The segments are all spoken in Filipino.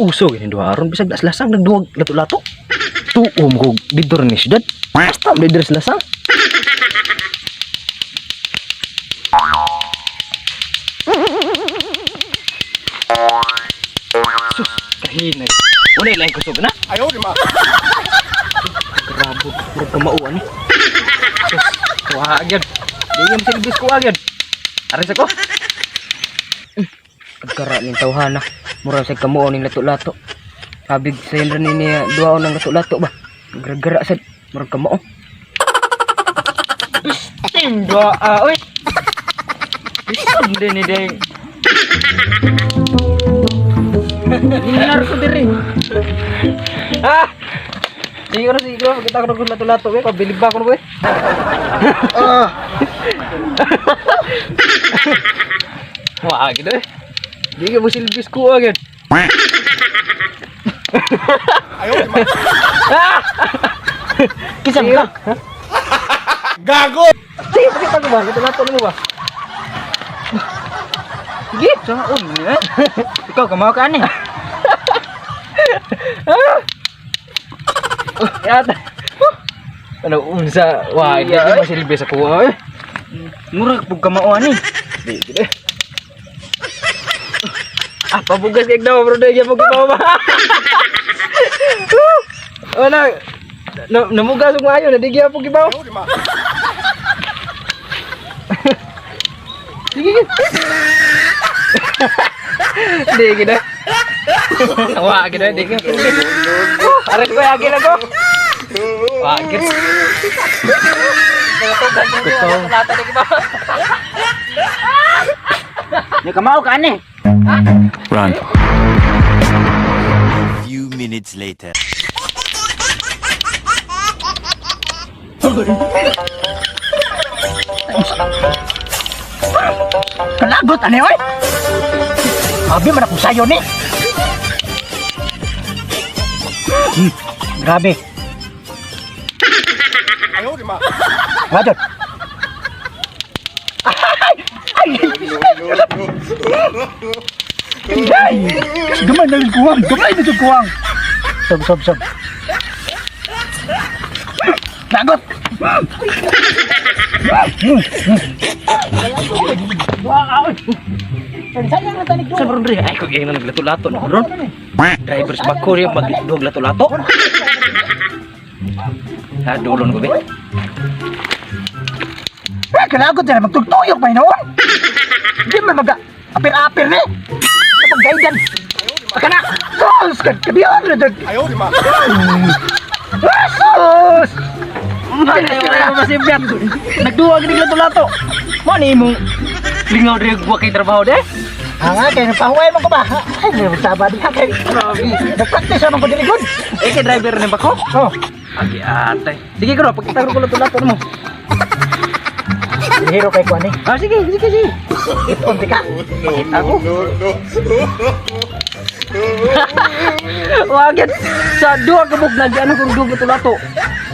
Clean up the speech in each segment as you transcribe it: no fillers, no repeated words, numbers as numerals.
usog ini dua aron bisag das lasang nagduwag lato-lato. Tuom ko didor ni syudad. Basta didor lasang. Sus, kahinay. Unay lain kusog na. Ayaw di ma. Grabe, murag kamauan ni. Sus, kuha agad. Diyam silbis ko agad. Aris ako. Pagkara ning tawhana, murag sa kamuon ning lato-lato. Habig sa yun rin niya duwaon ng lato-lato ba. Gara-gara sad, murag kamuon. Tinda, oy. Isang din ni Deng. Ninar ko diri. Ah! Siguro kita ko lato-lato we, pabilib ba ko we? Wah, gitu eh. Di ka mo silbis ko agad. Ayaw di ma. Kisam ka? Gago! Sige, pakita ko ba? Lato-lato mo ba? Sige, saan eh? Ikaw, kamaw ka ani. Yata. Ano, unsa? Wah, hindi ko masilbis ako eh. Murag pug kamao ani. Di, gitu eh. Ah, pabugas kay daw bro dai gyapon ko ba. Wala. Namugas og maayo na di gyapon gibaw. Ayaw di ma. Sige. Di gida. Wah, gida di gyapon. Ares ko agil ako. Wah, agil. Lata di gibaw. Ni kamao ka ani. Run. Few minutes later. Kalagot ane oy. Abi man ako sayo ni. Grabe. Ayaw di ma. Wadot. Ay! Gamay na yung kuwang! Gamay na yung kuwang! Sob. Lagot! Sa bro, Dre, ay kung yung naglato-lato na bro. Drivers bako rin magluwag lato-lato. Dulon ko be. Kalagot na magtugtuyok pa noon. Hindi man mag-apir-apir ni. Kapag gaidan. Baka na. Sus! Kabiyan na dyan. Ayaw di ma. Sus! Ayaw masibyan. Nagduwag ni lato-lato. Mani mong lingaw rin buwa kay trabaho de? Nga, kaya napahuay mo ko ba? Ay, may magsaba din kay. Nag-practice naman ko diligod. Eh, kay driver rin ba ko? Oo. Agi atay. Sige ko, pagkita ko lato-lato mo. Hero kay Kuani. Ah, sige. Ito, ka. Ako. Wagit. Sa dua kabog lagi kung dugo lato.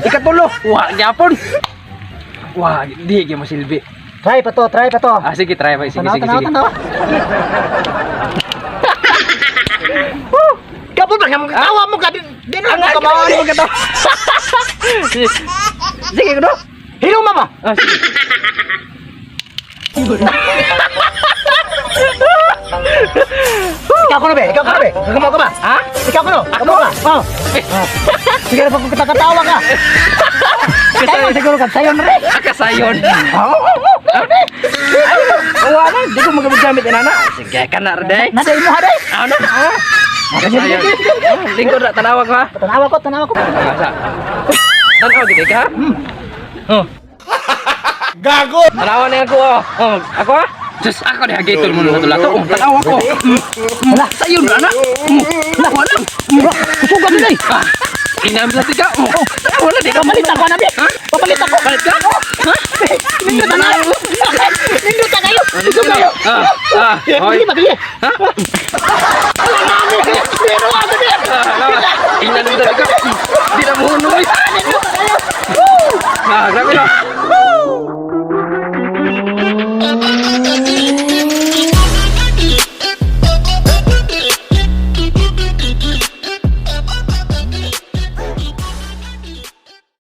Ikatulo. Wah, gyapon. Wah, di gyud masilbi. Try pa to. Ah, sige, try pa. Sige. Tanaw. Kapon ba kamo tawa mo ka din mo kamawan mo ka to. Sige ko. Hero mama. Ah, sige. Ikaw ko na be. Kamo ka ba? Ha? Ikaw ko no. Kamo ka. Oh. Sige na pag katawa ka. Kasayon siguro ka sayon re. Kasayon. Wala, di ko magagamit ina na. Sige ka na re day. Nasa imo ha day. Ano? Kasayon. Lingkod ra tanawa ko ha. Tanawa ko. Tanawa gid ka? Oh. Gago! Tanawa na ako. Oh, ako ha? Just ako na gator mo na lato. Tanawa ko. Wala sayo na na. Wala. Kusugan ni day. Inam sa tiga. Wala di ka malit ako na be. Papalit ako. Palit ka? Ha? Nindot na kayo. Nindot na kayo. Hoy. Ha? Pero ako din. Inam sa tiga. Di na mo nuwi. Grabe na.